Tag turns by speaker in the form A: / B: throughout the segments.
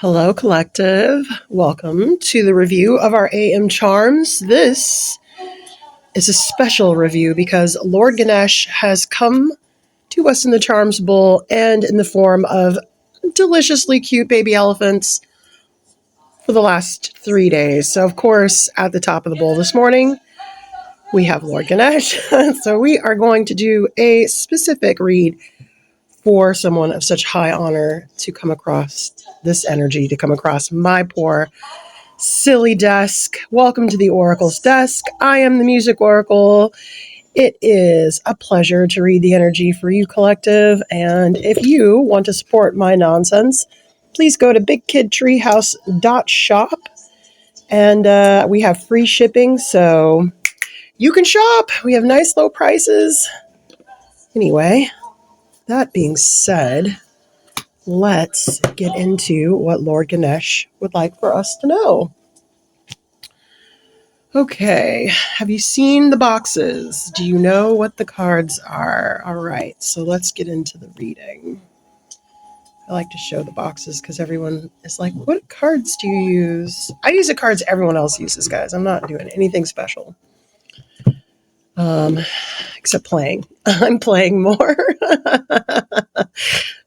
A: Hello, collective. Welcome to the review of our AM charms. This is a special review because Lord Ganesh has come to us in the charms bowl and in the form of deliciously cute baby elephants for the last 3 days. So, of course, at the top of the bowl this morning, we have Lord Ganesh. So we are going to do a specific read for someone of such high honor to come across this energy, to come across my poor silly desk. Welcome to the Oracle's desk. I am the Music Oracle. It is a pleasure to read the energy for you, collective. And if you want to support my nonsense, please go to bigkidtreehouse.shop. And we have free shipping, so you can shop. We have nice low prices. Anyway, that being said, let's get into what Lord Ganesh would like for us to know. Okay, have you seen the boxes? Do you know what the cards are? All right, so let's get into the reading. I like to show the boxes because everyone is like, what cards do you use? I use the cards everyone else uses, guys. I'm not doing anything special. Except playing. I'm playing more.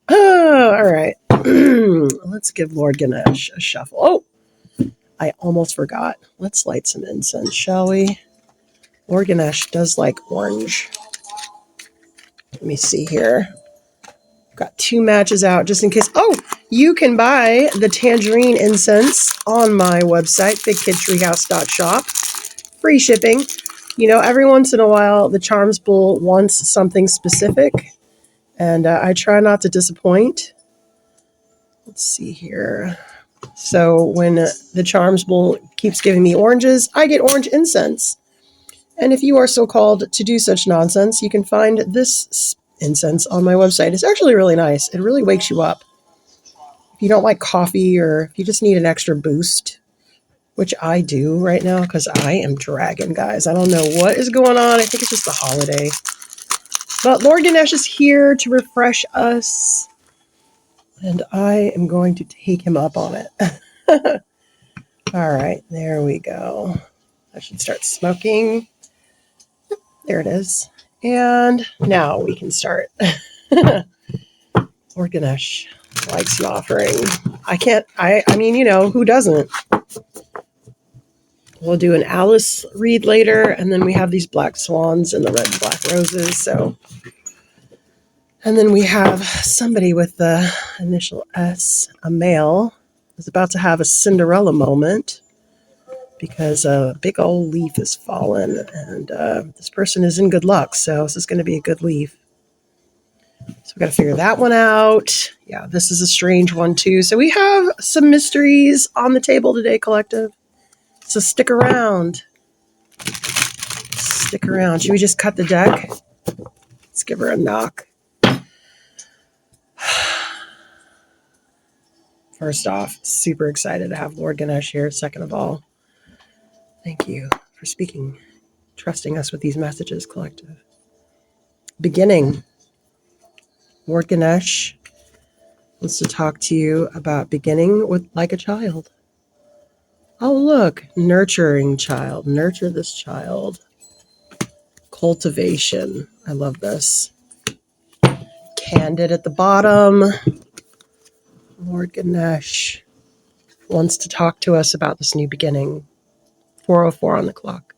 A: Oh, all right. Let's give Lord Ganesh a shuffle. Oh, I almost forgot. Let's light some incense, shall we? Lord Ganesh does like orange. Let me see here. Got 2 matches out just in case. Oh, you can buy the tangerine incense on my website, bigkidtreehouse.shop. Free shipping. You know, every once in a while, the Charms Bowl wants something specific, and I try not to disappoint. Let's see here. So when the Charms Bowl keeps giving me oranges, I get orange incense. And if you are so called to do such nonsense, you can find this incense on my website. It's actually really nice. It really wakes you up. If you don't like coffee or if you just need an extra boost, which I do right now because I am dragging, guys. I don't know what is going on. I think it's just the holiday. But Lord Ganesh is here to refresh us, and I am going to take him up on it. All right, there we go. I should start smoking. There it is. And now we can start. Lord Ganesh likes an offering. I mean, you know, who doesn't? We'll do an Alice read later, and then we have these black swans and the red and black roses. So, and then we have somebody with the initial S, a male, is about to have a Cinderella moment because a big old leaf has fallen, and this person is in good luck. So this is going to be a good leaf. So we got to figure that one out. Yeah, this is a strange one too. So we have some mysteries on the table today, collective. So stick around. Stick around. Should we just cut the deck? Let's give her a knock. First off, super excited to have Lord Ganesh here. Second of all, thank you for speaking, trusting us with these messages, collective. Beginning. Lord Ganesh wants to talk to you about beginning with like a child. Oh, look, nurturing child. Nurture this child. Cultivation. I love this. Candid at the bottom. Lord Ganesh wants to talk to us about this new beginning. 4:04 on the clock.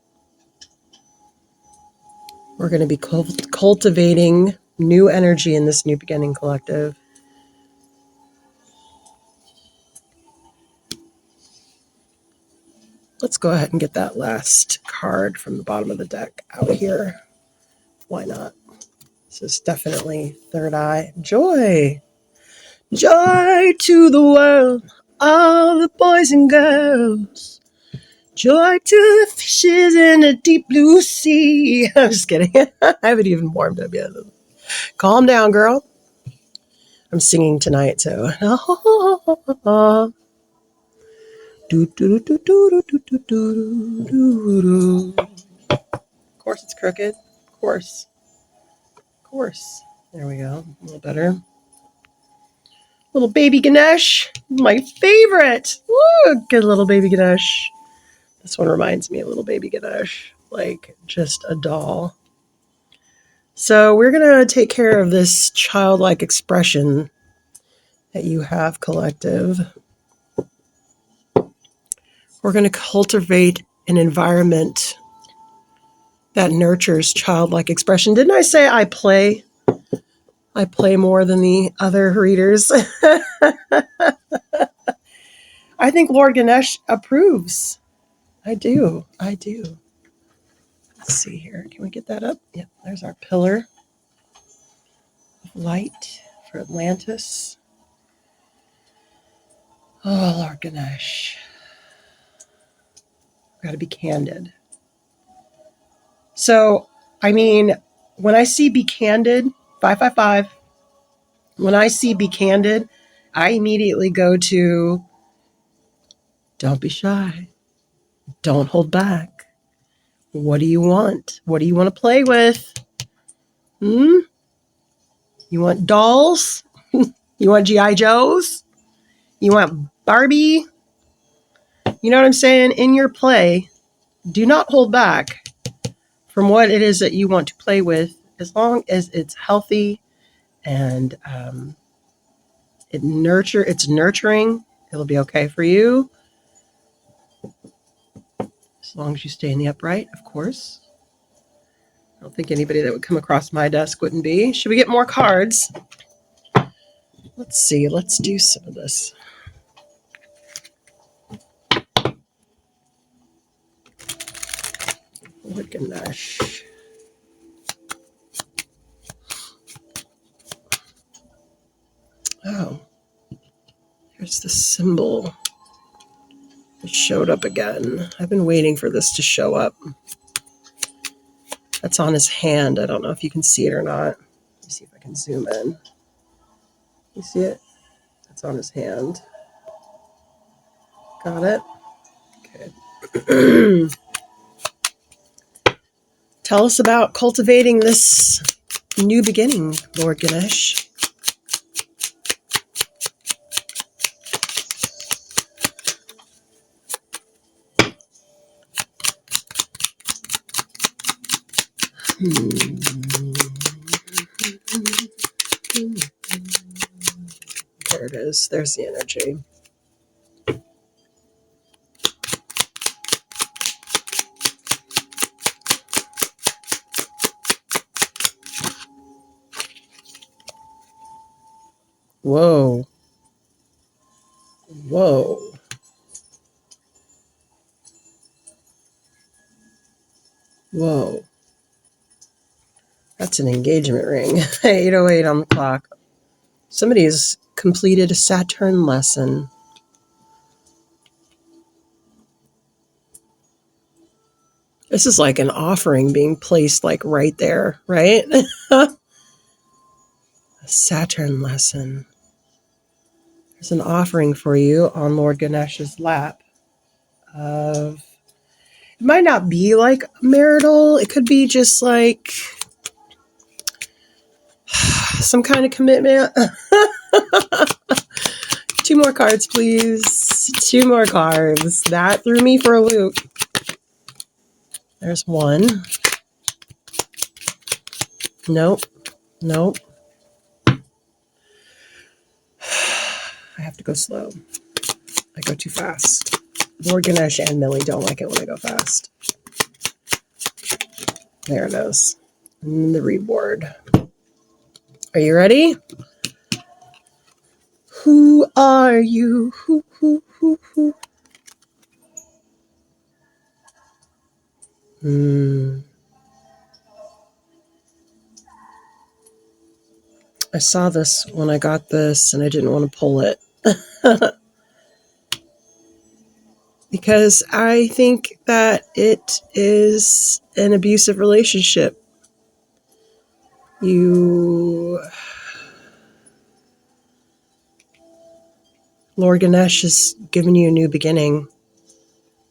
A: We're going to be cultivating new energy in this new beginning, collective. Let's go ahead and get that last card from the bottom of the deck out here. Why not? This is definitely third eye. Joy. Joy to the world, all the boys and girls. Joy to the fishes in the deep blue sea. I'm just kidding. I haven't even warmed up yet. Calm down, girl. I'm singing tonight, so. Of course it's crooked. Of course. There we go. A little better. Little baby Ganesh, my favorite. Woo, good little baby Ganesh. This one reminds me of little baby Ganesh, like just a doll. So we're going to take care of this childlike expression that you have, collective. We're going to cultivate an environment that nurtures childlike expression. Didn't I say I play? I play more than the other readers. I think Lord Ganesh approves. I do. Let's see here. Can we get that up? Yep, there's our pillar of light for Atlantis. Oh, Lord Ganesh. Got to be candid. So, I mean, when I see be candid, 555, when I see be candid, I immediately go to don't be shy. Don't hold back. What do you want? What do you want to play with? You want dolls? You want G.I. Joes? You want Barbie? You know what I'm saying? In your play, do not hold back from what it is that you want to play with, as long as it's healthy and it's nurturing. It'll be okay for you. As long as you stay in the upright, of course. I don't think anybody that would come across my desk wouldn't be. Should we get more cards? Let's see. Let's do some of this. Lord Ganesh. Oh, here's the symbol. It showed up again. I've been waiting for this to show up. That's on his hand. I don't know if you can see it or not. Let me see if I can zoom in. You see it? That's on his hand. Got it? Okay. Tell us about cultivating this new beginning, Lord Ganesh. There it is. There's the energy. Whoa. Whoa. Whoa. That's an engagement ring. 8:08 on the clock. Somebody has completed a Saturn lesson. This is like an offering being placed like right there, right? A Saturn lesson. There's an offering for you on Lord Ganesh's lap. It might not be like marital. It could be just like some kind of commitment. 2 more cards, please. 2 more cards. That threw me for a loop. There's 1. Nope. I have to go slow. I go too fast. Lord Ganesh and Millie don't like it when I go fast. There it is. And the reward. Are you ready? Who are you? Who? I saw this when I got this and I didn't want to pull it. Because I think that it is an abusive relationship. Lord Ganesh has given you a new beginning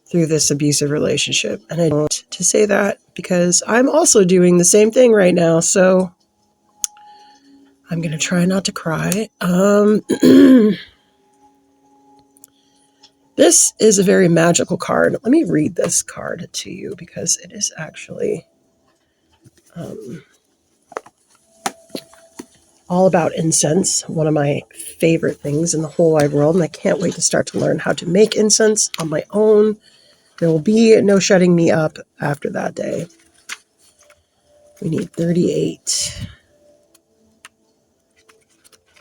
A: through this abusive relationship. And I don't want to say that because I'm also doing the same thing right now. So I'm going to try not to cry. This is a very magical card. Let me read this card to you because it is actually all about incense, one of my favorite things in the whole wide world, and I can't wait to start to learn how to make incense on my own. There will be no shutting me up after that day. We need 38.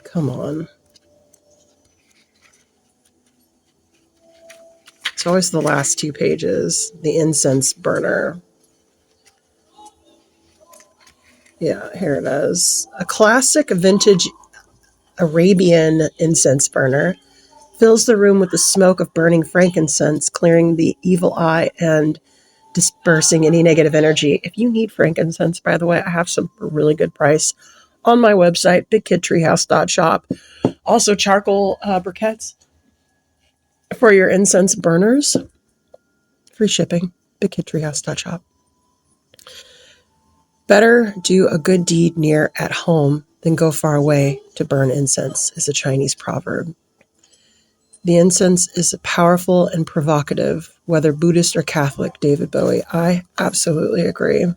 A: Come on. It's always the last two pages. The incense burner. Yeah, here it is. A classic vintage Arabian incense burner fills the room with the smoke of burning frankincense, clearing the evil eye and dispersing any negative energy. If you need frankincense, by the way, I have some really good price on my website, bigkidtreehouse.shop. Also charcoal briquettes for your incense burners. Free shipping, bigkidtreehouse.shop. Better do a good deed near at home than go far away to burn incense is a Chinese proverb. The incense is powerful and provocative, whether Buddhist or Catholic, David Bowie. I absolutely agree.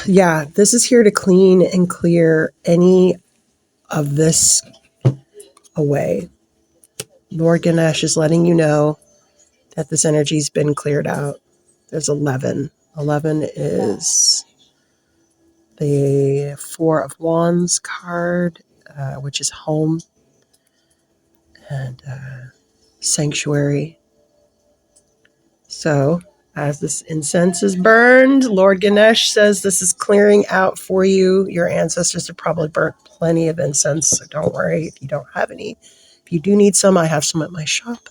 A: Yeah, this is here to clean and clear any of this away. Lord Ganesh is letting you know that this energy's been cleared out. There's 11. 11 is the Four of Wands card, which is home and sanctuary. So, as this incense is burned, Lord Ganesh says this is clearing out for you. Your ancestors have probably burnt plenty of incense, so don't worry if you don't have any. If you do need some, I have some at my shop.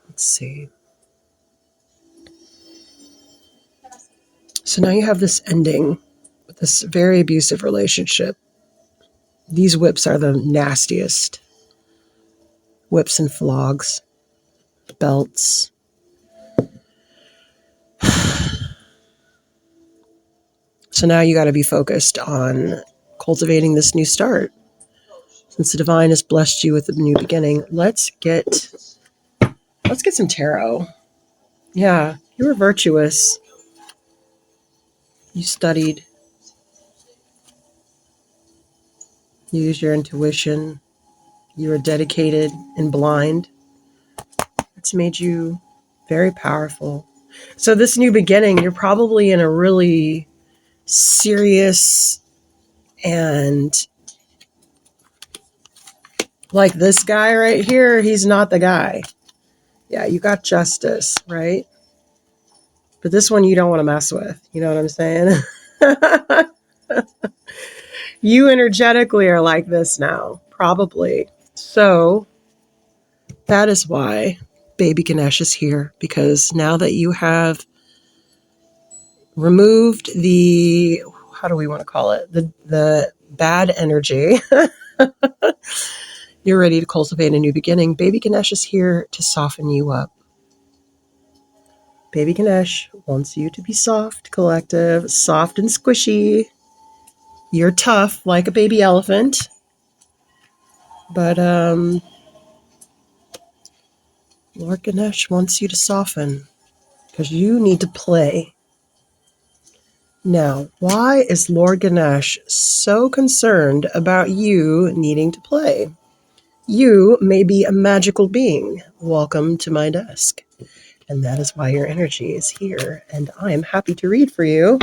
A: Let's see. So now you have this ending with this very abusive relationship. These whips are the nastiest. Whips and flogs, belts. So now you got to be focused on cultivating this new start. Since the divine has blessed you with a new beginning, let's get some tarot. Yeah, you were virtuous. You studied. You used your intuition. You were dedicated and blind. It's made you very powerful. So this new beginning, you're probably in a really serious and like this guy right here, he's not the guy. Yeah, you got justice, right? But this one you don't want to mess with. You know what I'm saying? You energetically are like this now, probably. So that is why baby Ganesh is here, because now that you have removed the, how do we want to call it? The bad energy. You're ready to cultivate a new beginning. Baby Ganesh is here to soften you up. Baby Ganesh wants you to be soft, collective, soft and squishy. You're tough like a baby elephant. But Lord Ganesh wants you to soften because you need to play. Now, why is Lord Ganesh so concerned about you needing to play? You may be a magical being. Welcome to my desk. And that is why your energy is here. And I am happy to read for you.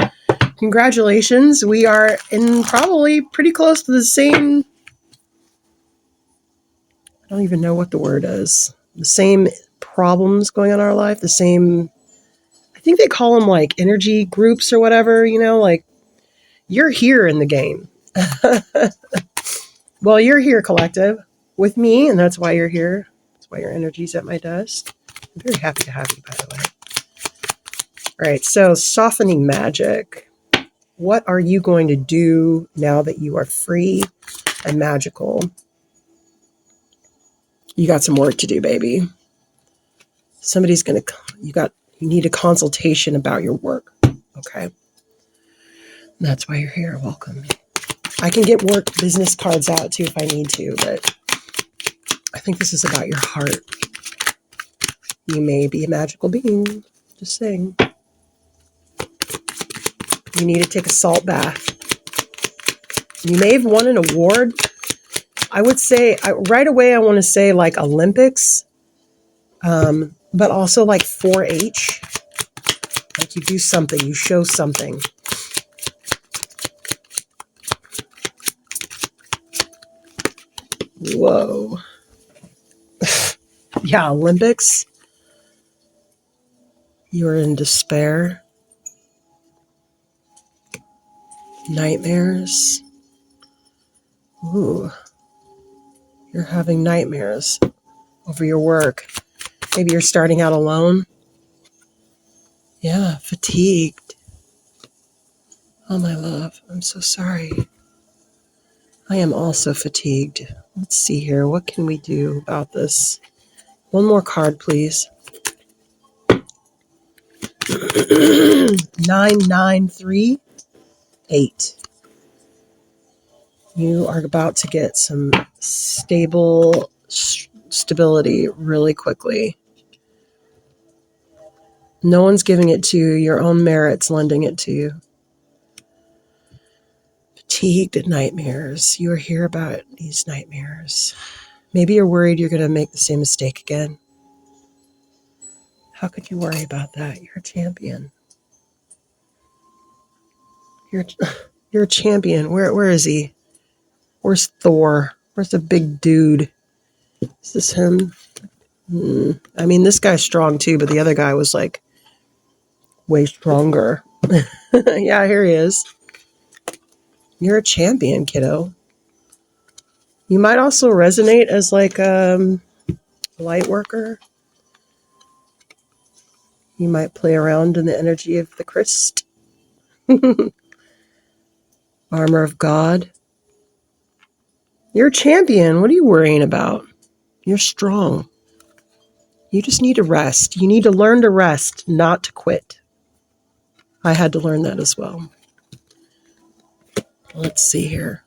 A: Congratulations. We are in probably pretty close to the same, I don't even know what the word is. The same problems going on in our life. The same, I think they call them like energy groups or whatever, you know, like you're here in the game. Well, you're here, collective, with me. And that's why you're here. That's why your energy's at my desk. I'm very happy to have you, by the way. All right, so softening magic. What are you going to do now that you are free and magical? You got some work to do, baby. Somebody's going to, you need a consultation about your work. Okay. That's why you're here. Welcome. I can get work business cards out too if I need to, but I think this is about your heart. You may be a magical being. Just saying. You need to take a salt bath. You may have won an award. I would say, right away, I want to say like Olympics, but also like 4-H. Like you do something, you show something. Whoa. Yeah, Olympics. You're in despair. Nightmares. Ooh. You're having nightmares over your work. Maybe you're starting out alone. Yeah, fatigued. Oh, my love, I'm so sorry. I am also fatigued. Let's see here. What can we do about this? One more card, please. 9938. You are about to get some stability really quickly. No one's giving it to you. Your own merit's lending it to you. Fatigued nightmares. You are here about these nightmares. Maybe you're worried you're going to make the same mistake again. How could you worry about that? You're a champion. You're a champion. Where is he? Where's Thor? Where's the big dude? Is this him? I mean, this guy's strong too, but the other guy was like way stronger. Yeah, here he is. You're a champion, kiddo. You might also resonate as like a light worker. You might play around in the energy of the Christ. Armor of God. You're a champion. What are you worrying about? You're strong. You just need to rest. You need to learn to rest, not to quit. I had to learn that as well. Let's see here.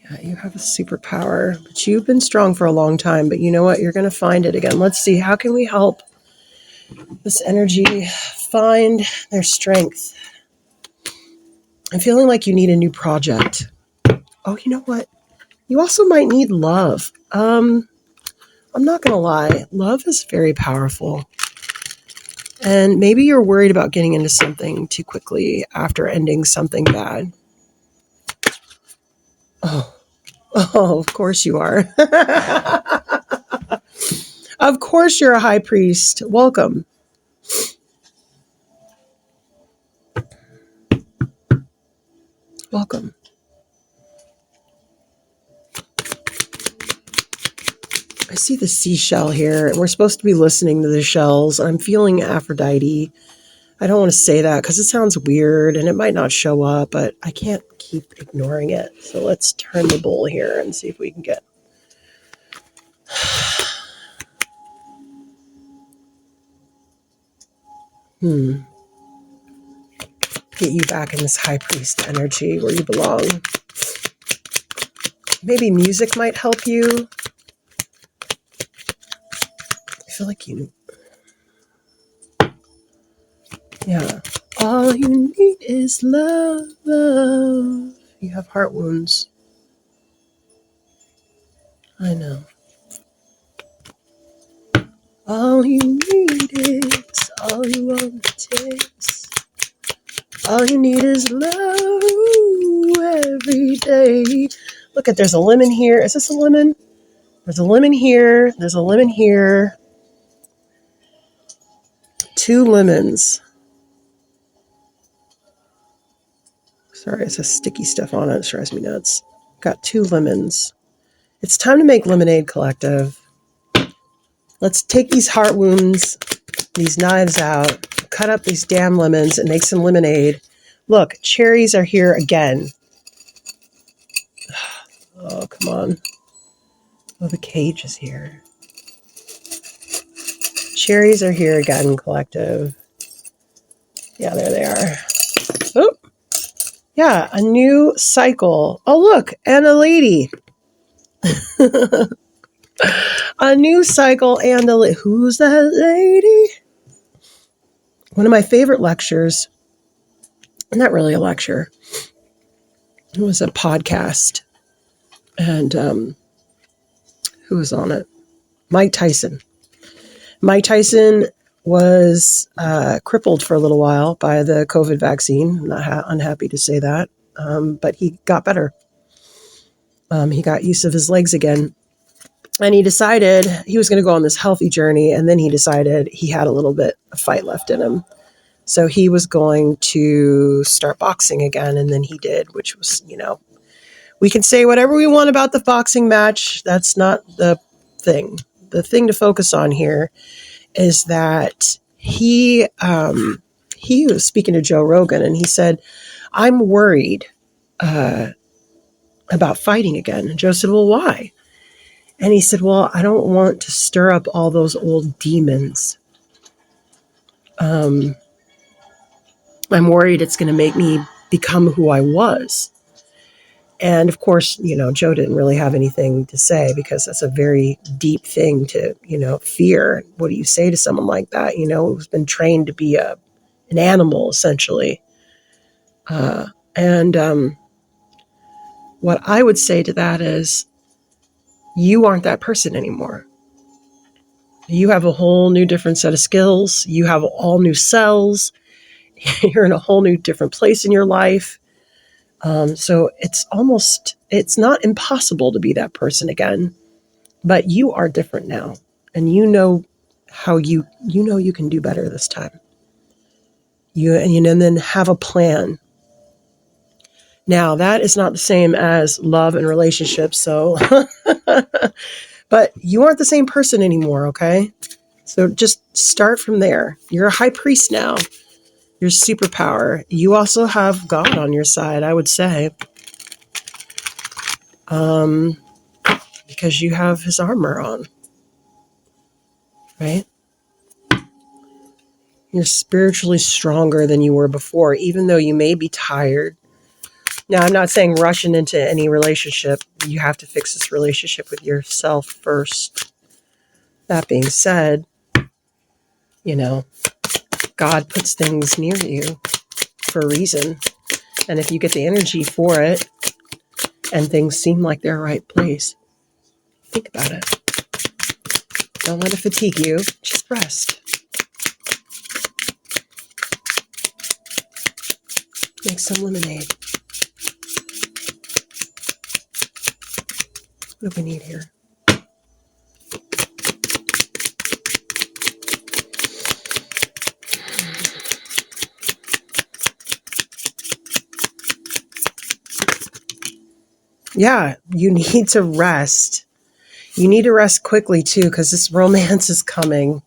A: Yeah, you have a superpower, but you've been strong for a long time, but you know what? You're going to find it again. Let's see. How can we help this energy find their strength? I'm feeling like you need a new project. Oh, you know what? You also might need love. I'm not going to lie. Love is very powerful. And maybe you're worried about getting into something too quickly after ending something bad. Oh, of course you are. Of course you're a high priest. Welcome. Welcome. I see the seashell here, and we're supposed to be listening to the shells. I'm feeling Aphrodite. I don't want to say that because it sounds weird, and it might not show up, but I can't keep ignoring it. So let's turn the bowl here and see if we can get... Get you back in this high priest energy where you belong. Maybe music might help you. I feel like you... Yeah. All you need is love. You have heart wounds. I know. All you need is all you want it takes. All you need is love every day. Look at, there's a lemon here. Is this a lemon? There's a lemon here. There's a lemon here. 2 lemons. Sorry, it says sticky stuff on it. It drives me nuts. Got 2 lemons. It's time to make lemonade, collective. Let's take these heart wounds, these knives out, cut up these damn lemons, and make some lemonade. Look, cherries are here again. Oh, come on. Oh, the cage is here. Cherries are here again, collective. Yeah, there they are. Oh, yeah, a new cycle. Oh, look, and a lady. A new cycle and a lady. Who's that lady? One of my favorite lectures, not really a lecture, it was a podcast. And who was on it? Mike Tyson. Mike Tyson was crippled for a little while by the COVID vaccine. I'm not unhappy to say that. But he got better. He got use of his legs again. And he decided he was going to go on this healthy journey. And then he decided he had a little bit of fight left in him. So he was going to start boxing again. And then he did, which was, we can say whatever we want about the boxing match. That's not the thing. The thing to focus on here is that he was speaking to Joe Rogan, and he said, I'm worried about fighting again. And Joe said, well, why? And he said, well, I don't want to stir up all those old demons. I'm worried it's going to make me become who I was. And of course, Joe didn't really have anything to say because that's a very deep thing to, fear. What do you say to someone like that? Who's been trained to be an animal, essentially. And what I would say to that is, you aren't that person anymore. You have a whole new different set of skills. You have all new cells. You're in a whole new different place in your life. So it's not impossible to be that person again, but you are different now. And how you can do better this time. And then have a plan. Now, that is not the same as love and relationships. So, but you aren't the same person anymore. Okay. So just start from there. You're a high priest now. Your superpower. You also have God on your side, I would say. Because you have his armor on. Right? You're spiritually stronger than you were before, even though you may be tired. Now, I'm not saying rushing into any relationship. You have to fix this relationship with yourself first. That being said, God puts things near you for a reason. And if you get the energy for it and things seem like they're right place, think about it. Don't let it fatigue you. Just rest. Make some lemonade. What do we need here? Yeah, you need to rest. You need to rest quickly, too, because this romance is coming.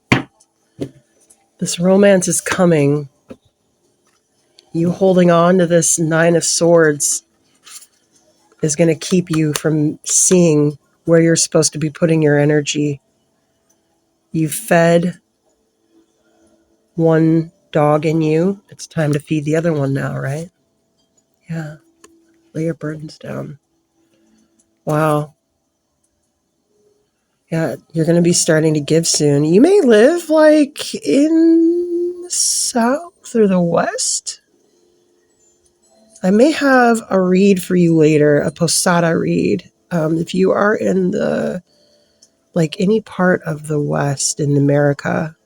A: This romance is coming. You holding on to this 9 of Swords is going to keep you from seeing where you're supposed to be putting your energy. You fed one dog in you. It's time to feed the other one now, right? Yeah. Lay your burdens down. Wow. Yeah, you're going to be starting to give soon. You may live like in the south or the west. I may have a read for you later, a posada read. If you are in any part of the west in America,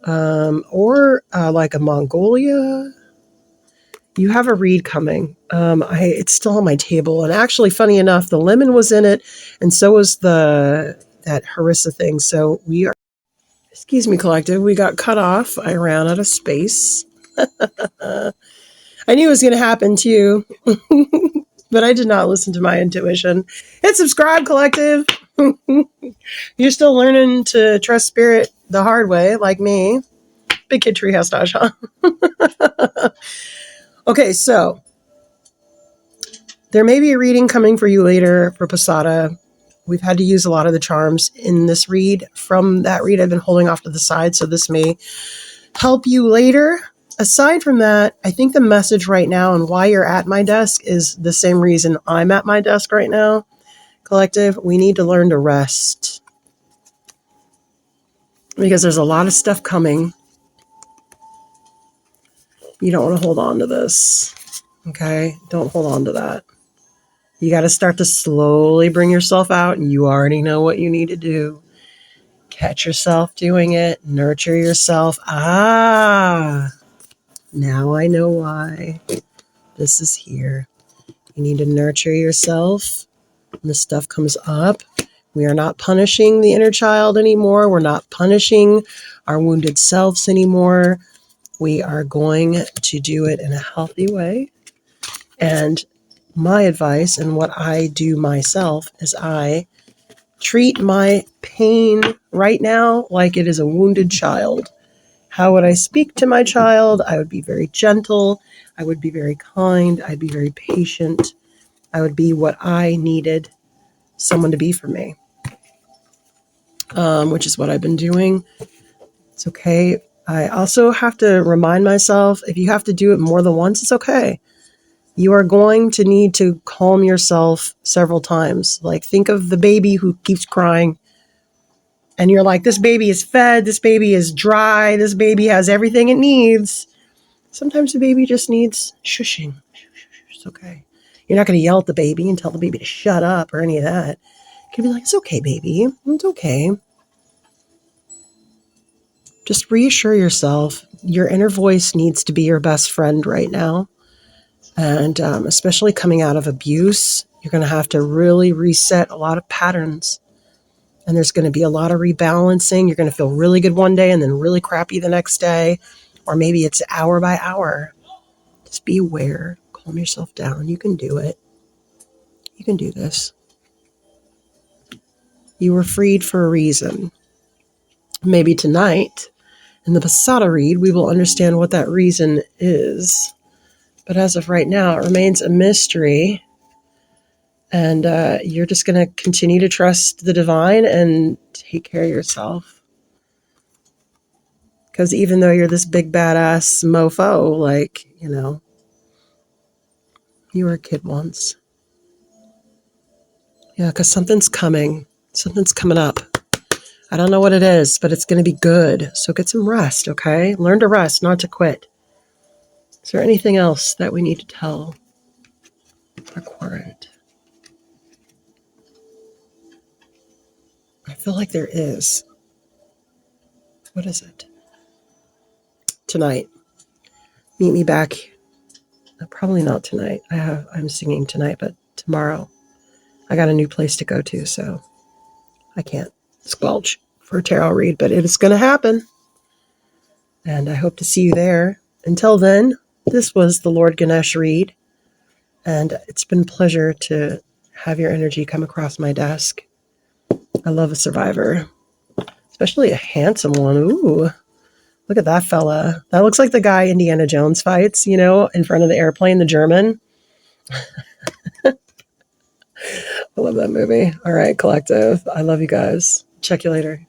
A: or like a Mongolia, you have a read coming. It's still on my table. And actually, funny enough, the lemon was in it, and so was that harissa thing. So excuse me, collective, we got cut off. I ran out of space. I knew it was going to happen too, but I did not listen to my intuition. Hit subscribe, collective. You're still learning to trust spirit the hard way, like me. Big Kid Treehouse Dodge, huh? Okay, so there may be a reading coming for you later for Posada. We've had to use a lot of the charms in this read. From that read, I've been holding off to the side, so this may help you later. Aside from that, I think the message right now and why you're at my desk is the same reason I'm at my desk right now. Collective, we need to learn to rest because there's a lot of stuff coming. You don't want to hold on to this. Okay? Don't hold on to that. You got to start to slowly bring yourself out, and you already know what you need to do. Catch yourself doing it. Nurture yourself. Now I know why this is here. You need to nurture yourself. When this stuff comes up, we are not punishing the inner child anymore. We're not punishing our wounded selves anymore. We are going to do it in a healthy way. And my advice and what I do myself is I treat my pain right now like it is a wounded child. How would I speak to my child? I would be very gentle. I would be very kind. I'd be very patient. I would be what I needed someone to be for me, which is what I've been doing. It's okay. I also have to remind myself, if you have to do it more than once, it's okay. You are going to need to calm yourself several times. Like, think of the baby who keeps crying. And you're like, this baby is fed, this baby is dry, this baby has everything it needs. Sometimes the baby just needs shushing. It's okay. You're not going to yell at the baby and tell the baby to shut up or any of that. You can be like, it's okay, baby. It's okay. Just reassure yourself. Your inner voice needs to be your best friend right now. And especially coming out of abuse, you're going to have to really reset a lot of patterns. And there's going to be a lot of rebalancing. You're going to feel really good one day and then really crappy the next day. Or maybe it's hour by hour. Just be aware. Calm yourself down. You can do it. You can do this. You were freed for a reason. Maybe tonight, in the Pasada read, we will understand what that reason is. But as of right now, it remains a mystery. And you're just going to continue to trust the divine and take care of yourself. Because even though you're this big badass mofo, like, you were a kid once. Yeah, because something's coming. Something's coming up. I don't know what it is, but it's going to be good. So get some rest, okay? Learn to rest, not to quit. Is there anything else that we need to tell our quarant? I feel like there is. What is it? Tonight. Meet me back. Probably not tonight. I'm singing tonight, but tomorrow. I got a new place to go to, so I can't squelch for a tarot read, but it is going to happen. And I hope to see you there. Until then, this was the Lord Ganesh read, and it's been a pleasure to have your energy come across my desk. I love a survivor, especially a handsome one. Ooh, look at that fella. That looks like the guy Indiana Jones fights, in front of the airplane, the German. I love that movie. All right, collective. I love you guys. Check you later.